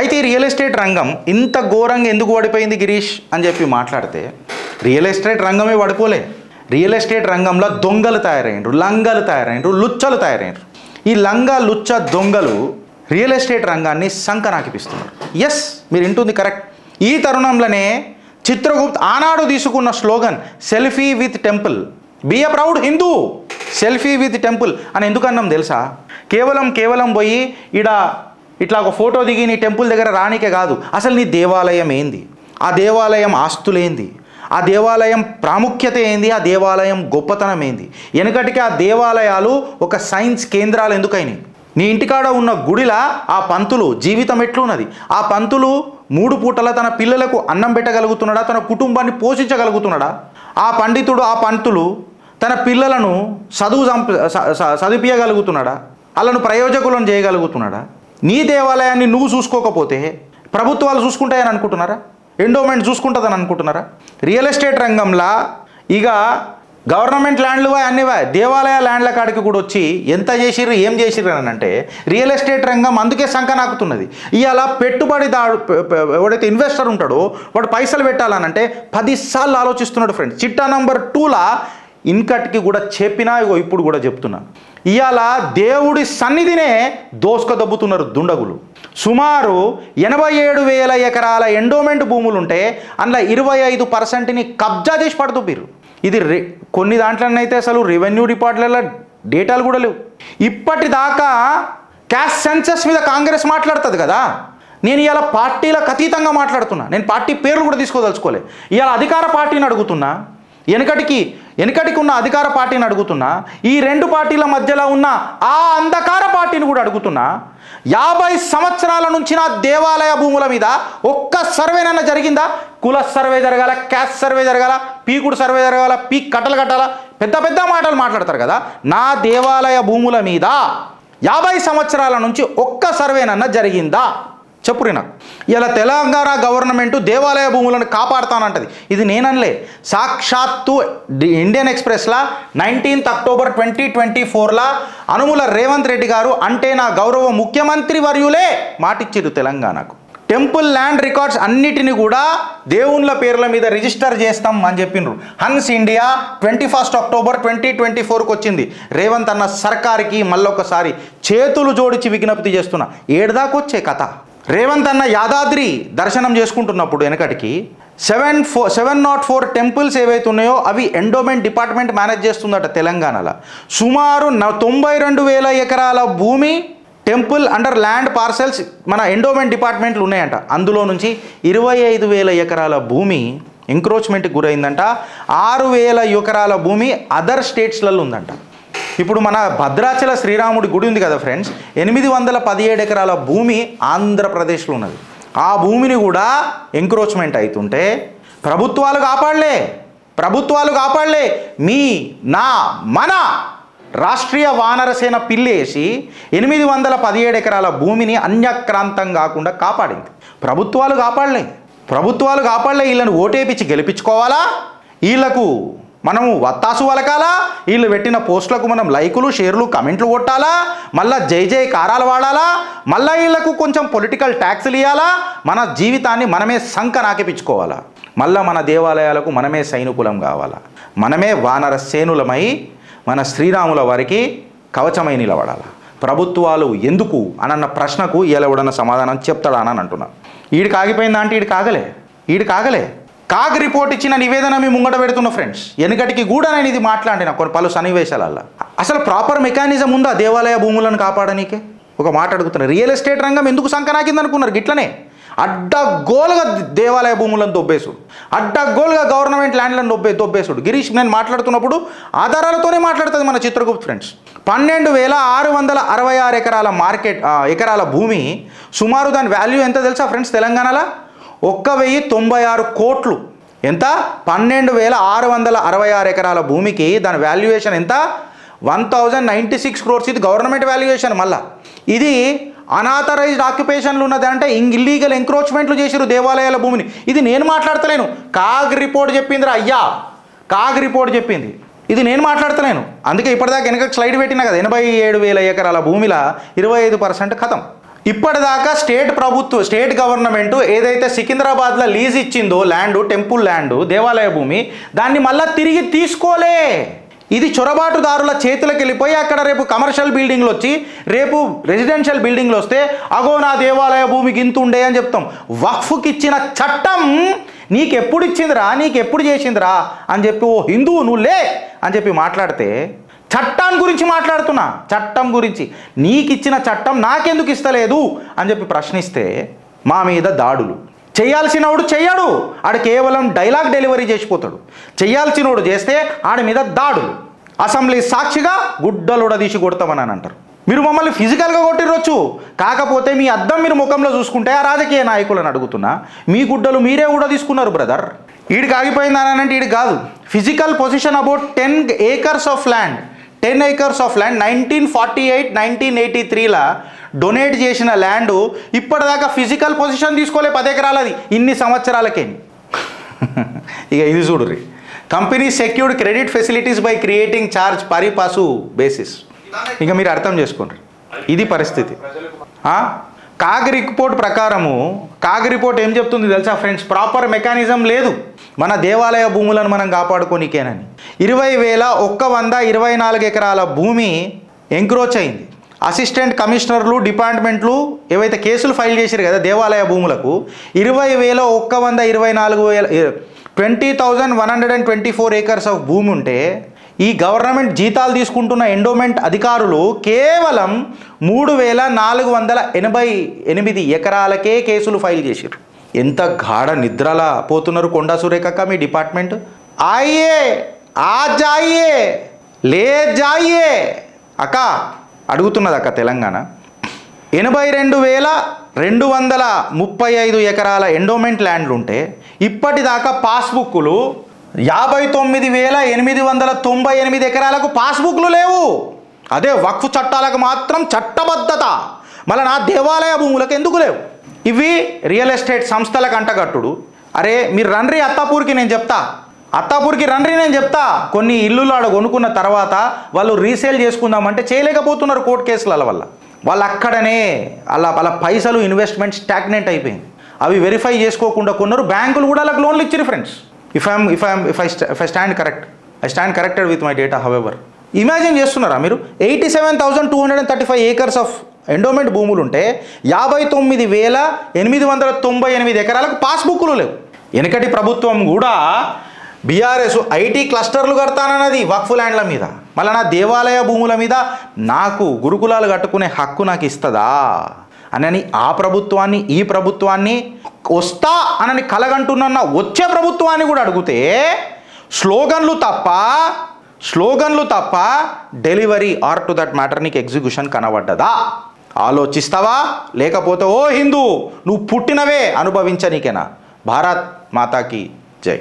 అయితే real estate రంగం ఇంత ఘోరంగా ఎందుకు పడిపోయింది గిరీష్ అని చెప్పి మాట్లాడితే రియల్ ఎస్టేట్ రంగమే పడిపోలే. రియల్ ఎస్టేట్ రంగంలో దొంగలు తయారైనరు, లంగలు తయారైనరు, లుచ్చలు తయారైనరు. ఈ లంగా లుచ్చ దొంగలు రియల్ ఎస్టేట్ రంగాన్ని సంకనాకిపిస్తున్నారు. ఎస్, మీరు వింటుంది కరెక్ట్. ఈ తరుణంలోనే చిత్రగుప్త్ ఆనాడు తీసుకున్న slogan selfie with temple, be a proud Hindu, selfie with temple అని ఎందుకన్నాం తెలుసా? కేవలం పోయి ఇట్లా ఒక ఫోటో దిగి నీ టెంపుల్ దగ్గర రానికే కాదు, అసలు నీ దేవాలయం ఏంది, ఆ దేవాలయం ఆస్తులేంది, ఆ దేవాలయం ప్రాముఖ్యత ఏంది, ఆ దేవాలయం గొప్పతనం ఏంది. వెనుకటికి ఆ దేవాలయాలు ఒక సైన్స్ కేంద్రాలు ఎందుకైనాయి? నీ ఇంటికాడ ఉన్న గుడిలా ఆ పంతులు జీవితం ఎట్లున్నది, ఆ పంతులు 3 పూటల తన పిల్లలకు అన్నం పెట్టగలుగుతున్నాడా, తన కుటుంబాన్ని పోషించగలుగుతున్నాడా? ఆ పండితుడు ఆ పంతులు తన పిల్లలను చదివించగలుగుతున్నాడా, వాళ్ళను ప్రయోజకులను చేయగలుగుతున్నాడా? నీ దేవాలయాన్ని నువ్వు చూసుకోకపోతే ప్రభుత్వాలు చూసుకుంటాయని అనుకుంటున్నారా? ఎండోమెంట్ చూసుకుంటుందని అనుకుంటున్నారా? రియల్ ఎస్టేట్ రంగంలో ఇక గవర్నమెంట్ ల్యాండ్లు అన్నీ దేవాలయ ల్యాండ్ల కాడికి కూడా వచ్చి ఎంత చేసిర్రు ఏం చేసిర్రు అని అంటే రియల్ ఎస్టేట్ రంగం అందుకే సంకనాకుతున్నది. ఇవాళ పెట్టుబడిదారు ఎవడైతే ఇన్వెస్టర్ ఉంటాడో వాడు పైసలు పెట్టాలనంటే 10 సార్లు ఆలోచిస్తున్నాడు ఫ్రెండ్స్. చిట్టా నంబర్ 2లా ఇన్కట్కి కూడా చెప్పినా ఇప్పుడు కూడా చెప్తున్నాను, ఇవాళ దేవుడి సన్నిధినే దోసుకదబ్బుతున్నారు దుండగులు. సుమారు 87,000 ఎకరాల ఎండోమెంట్ భూములుంటే అందులో 25%ని కబ్జా చేసి పడుతున్నారు. ఇది కొన్ని దాంట్లోనైతే అసలు రెవెన్యూ డిపార్ట్మెంట్ల డేటాలు కూడా లేవు. ఇప్పటిదాకా క్యాష్ సెన్సస్ మీద కాంగ్రెస్ మాట్లాడుతుంది కదా, నేను ఇవాళ పార్టీలకు అతీతంగా మాట్లాడుతున్నా. నేను పార్టీ పేర్లు కూడా తీసుకోదలుచుకోలే. ఇవాళ అధికార పార్టీని అడుగుతున్నా, వెనుకటికి ఉన్న అధికార పార్టీని అడుగుతున్నా, ఈ 2 పార్టీల మధ్యలో ఉన్న ఆ అంధకార పార్టీని కూడా అడుగుతున్నా. 50 సంవత్సరాల నుంచి నా దేవాలయ భూముల మీద ఒక్క సర్వేనైనా జరిగిందా? కుల సర్వే జరగాల, క్యాస్ట్ సర్వే జరగాల, పీకుడు సర్వే జరగాల, పీక్ కట్టలు కట్టాలా, పెద్ద మాటలు మాట్లాడతారు కదా. నా దేవాలయ భూముల మీద 50 సంవత్సరాల నుంచి ఒక్క సర్వేనన్నా జరిగిందా? చెప్పురి నాకు. ఇలా తెలంగాణ గవర్నమెంట్ దేవాలయ భూములను కాపాడుతానంటది. ఇది నేనలే, సాక్షాత్తు ఇండియన్ ఎక్స్ప్రెస్లా 19 అక్టోబర్ 2024లా అనుముల రేవంత్ రెడ్డి గారు అంటే నా గౌరవ ముఖ్యమంత్రి వర్యులే మాటిచ్చిరు తెలంగాణకు. టెంపుల్ ల్యాండ్ రికార్డ్స్ అన్నిటిని కూడా దేవుళ్ళ పేర్ల మీద రిజిస్టర్ చేస్తాం అని చెప్పిండ్రు. హన్స్ ఇండియా 21 అక్టోబర్ 2024కు వచ్చింది. రేవంత్ అన్న సర్కార్కి మళ్ళొకసారి చేతులు జోడించి విజ్ఞప్తి చేస్తున్నా, ఏడదాకొచ్చే కథ. రేవంత్ అన్న యాదాద్రి దర్శనం చేసుకుంటున్నప్పుడు వెనకటికి 704 టెంపుల్స్ ఏవైతే ఉన్నాయో అవి ఎండోమెంట్ డిపార్ట్మెంట్ మేనేజ్ చేస్తుందట తెలంగాణలో. సుమారు 92,000 ఎకరాల భూమి టెంపుల్ అండర్ ల్యాండ్ పార్సెల్స్ మన ఎండోమెంట్ డిపార్ట్మెంట్లు ఉన్నాయంట. అందులో నుంచి 25,000 ఎకరాల భూమి ఎంక్రోచ్మెంట్కి గురైందంట. 6,000 ఎకరాల భూమి అదర్ స్టేట్స్లలో ఉందంట. ఇప్పుడు మన భద్రాచల శ్రీరాముడి గుడి ఉంది కదా ఫ్రెండ్స్, 817 ఎకరాల భూమి ఆంధ్రప్రదేశ్లో ఉన్నది. ఆ భూమిని కూడా ఎంక్రోచ్మెంట్ అవుతుంటే ప్రభుత్వాలు కాపాడలే. మన రాష్ట్రీయ వానరసేన పిల్లేసి 817 ఎకరాల భూమిని అన్యక్రాంతం కాకుండా కాపాడింది. ప్రభుత్వాలు కాపాడలే. వీళ్ళని ఓటేపించి గెలిపించుకోవాలా, వీళ్ళకు మనము వత్తాసు వలకాలా, వీళ్ళు పెట్టిన పోస్టులకు మనం లైకులు, షేర్లు, కమెంట్లు కొట్టాలా, మళ్ళీ జై కారాలు వాడాలా, మళ్ళీ వీళ్ళకు కొంచెం పొలిటికల్ ట్యాక్స్లు ఇవ్వాలా, మన జీవితాన్ని మనమే సంకనాకిపించుకోవాలా, మళ్ళీ మన దేవాలయాలకు మనమే సైనికులం కావాలా, మనమే వానర సేనులమై మన శ్రీరాముల వారికి కవచమై నిలబడాలా. ప్రభుత్వాలు ఎందుకు అనన్న ప్రశ్నకు ఇలా ఎవడన్నా సమాధానం చెప్తాడా అని అంటున్నా. ఈడికి ఆగిపోయిందా అంటే ఈడికి కాగలే. కాగ్ రిపోర్ట్ ఇచ్చిన నివేదన మీ ముంగట పెడుతున్న ఫ్రెండ్స్. వెనుకటికి కూడా నేను ఇది మాట్లాడిన పలు సన్నివేశాలల్లో అసలు ప్రాపర్ మెకానిజం ఉందా దేవాలయ భూములను కాపాడనీకే? ఒక మాట అడుగుతున్నారు, రియల్ ఎస్టేట్ రంగం ఎందుకు సంకనాకింది అనుకున్నారు? గిట్లనే అడ్డగోలుగా దేవాలయ భూములను దొబ్బేసుడు, అడ్డగోలుగా గవర్నమెంట్ ల్యాండ్లను దొబ్బేసుడు. గిరీష్ నేను మాట్లాడుతున్నప్పుడు ఆధారాలతోనే మాట్లాడుతుంది మన చిత్రగుప్త్ ఫ్రెండ్స్. 12,666 ఎకరాల భూమి, సుమారు దాని వాల్యూ ఎంత తెలుసా ఫ్రెండ్స్? తెలంగాణలో 1,096 కోట్లు. ఎంత? 12,666 ఎకరాల భూమికి దాని వాల్యుయేషన్ ఎంత? 1,096 crores. ఇది గవర్నమెంట్ వాల్యుయేషన్. మళ్ళా ఇది అనాథరైజ్డ్ ఆక్యుపేషన్లు ఉన్నది అంటే ఇల్లీగల్ ఎంక్రోచ్మెంట్లు చేసిరు దేవాలయాల భూమిని. ఇది నేను మాట్లాడతలేను, కాగ్ రిపోర్ట్ చెప్పిందిరా అయ్యా, కాగ్ రిపోర్ట్ చెప్పింది. ఇది నేను మాట్లాడతలేను. అందుకే ఇప్పటిదాకా వెనక స్లైడ్ పెట్టినా కదా, 87,000 ఎకరాల భూమిలో 25% ఖతం. ఇప్పటిదాకా స్టేట్ గవర్నమెంట్ ఏదైతే సికింద్రాబాద్లో లీజ్ ఇచ్చిందో ల్యాండ్, టెంపుల్ ల్యాండ్, దేవాలయ భూమి, దాన్ని మళ్ళీ తిరిగి తీసుకోలే. ఇది చొరబాటుదారుల చేతులకు వెళ్ళిపోయి అక్కడ రేపు కమర్షియల్ బిల్డింగ్లు వచ్చి రేపు రెసిడెన్షియల్ బిల్డింగ్లు వస్తే అగో నా దేవాలయ భూమికి ఇంత ఉండే అని చెప్తాం. వక్ఫ్కి ఇచ్చిన చట్టం నీకెప్పుడు ఇచ్చిందిరా, నీకెప్పుడు చేసిందిరా అని చెప్పి ఓ హిందువు నువ్వు లే అని చెప్పి మాట్లాడితే, చట్టాన్ని గురించి మాట్లాడుతున్నా, చట్టం గురించి, నీకు ఇచ్చిన చట్టం నాకెందుకు ఇస్తలేదు అని చెప్పి ప్రశ్నిస్తే మా మీద దాడులు. చేయాల్సినోడు చెయ్యడు, ఆడు కేవలం డైలాగ్ డెలివరీ చేసిపోతాడు. చేయాల్సినోడు చేస్తే ఆడి మీద దాడులు. అసెంబ్లీ సాక్షిగా గుడ్డలుడ తీసి కొడతామని అంటారు. మీరు మమ్మల్ని ఫిజికల్గా కొట్టిరొచ్చు, కాకపోతే మీ అద్దం మీరు ముఖంలో చూసుకుంటే ఆ రాజకీయ నాయకులను అడుగుతున్నా, మీ గుడ్డలు మీరే కూడా తీసుకున్నారు బ్రదర్. ఈడికి ఆగిపోయిందని అంటే ఈడికి కాదు. Physical position about 10 acres of land, 10 acres of land 1948, 1983లా డొనేట్ చేసిన ల్యాండ్ ఇప్పటిదాకా ఫిజికల్ పొజిషన్ తీసుకోలే 10 ఎకరాలది ఇన్ని సంవత్సరాలకే. ఇక ఇది చూడుర్రి, company secured credit facilities by creating charge pari passu basis. ఇక మీరు అర్థం చేసుకోండి, ఇది పరిస్థితి. కాగ్ రిపోర్ట్ ప్రకారము, కాగ్ రిపోర్ట్ ఏం చెప్తుంది తెలుసా ఫ్రెండ్స్? ప్రాపర్ మెకానిజం లేదు మన దేవాలయ భూములను మనం కాపాడుకోనికేనని. 20,124 ఎకరాల భూమి ఎంక్రోచ్ అయింది. అసిస్టెంట్ కమిషనర్లు, డిపార్ట్మెంట్లు ఏవైతే కేసులు ఫైల్ చేశారు కదా దేవాలయ భూములకు, 20,124 acres ఆఫ్ భూమి ఉంటే ఈ గవర్నమెంట్ జీతాలు తీసుకుంటున్న ఎండోమెంట్ అధికారులు కేవలం 3,488 ఎకరాలకే కేసులు ఫైల్ చేశారు. ఎంత గాఢ నిద్రలా పోతున్నారు కొండా సురేఖక్క మీ డిపార్ట్మెంట్. ఆయే ఆ జాయే లే జాయే అక్క అడుగుతున్నది అక్క తెలంగాణ. 82,235 ఎకరాల ఎండోమెంట్ ల్యాండ్లు ఉంటే ఇప్పటిదాకా పాస్బుక్లు 59,898 ఎకరాలకు పాస్బుక్లు లేవు. అదే వక్ఫ్ చట్టాలకు మాత్రం చట్టబద్ధత, మళ్ళీ నా దేవాలయ భూములకు ఎందుకు లేవు? ఇవి రియల్ ఎస్టేట్ సంస్థలకు అంటగట్టుడు. అరే మీరు రండ్రి అత్తాపూర్కి, నేను చెప్తా, అత్తాపూర్కి రండ్రి నేను చెప్తా. కొన్ని ఇల్లులు ఆడ కొనుక్కున్న తర్వాత వాళ్ళు రీసేల్ చేసుకుందామంటే చేయలేకపోతున్నారు కోర్టు కేసుల వల్ల. వాళ్ళు అక్కడనే వాళ్ళ పైసలు ఇన్వెస్ట్మెంట్ స్టాగ్నెంట్ అయిపోయింది. అవి వెరిఫై చేసుకోకుండా కొన్నారు. బ్యాంకులు కూడా వాళ్ళకి లోన్లు ఇచ్చారు friends. If I stand correct, I stand corrected with my data. However, imagine చేస్తున్నారా మీరు? 87,235 acres ఆఫ్ ఎండోమెంట్ భూములు ఉంటే 59,898 ఎకరాలకు పాస్బుక్లు లేవు. వెనకటి ప్రభుత్వం కూడా బీఆర్ఎస్ ఐటీ క్లస్టర్లు కడతానన్నది వక్ఫ్ ల్యాండ్ల మీద, మళ్ళీ నా దేవాలయ భూముల మీద నాకు గురుకులాలు కట్టుకునే హక్కు నాకు ఇస్తుందా అని ఆ ప్రభుత్వాన్ని, ఈ ప్రభుత్వాన్ని, వస్తా అనని కలగంటున్న వచ్చే ప్రభుత్వాన్ని కూడా అడిగితే స్లోగన్లు తప్ప delivery or to that matter నీకు ఎగ్జిక్యూషన్ కనబడ్డదా? ఆలోచిస్తావా? లేకపోతే ఓ హిందూ నువ్వు పుట్టినవే అనుభవించనీకేనా? భారత్ మాతాకి జై.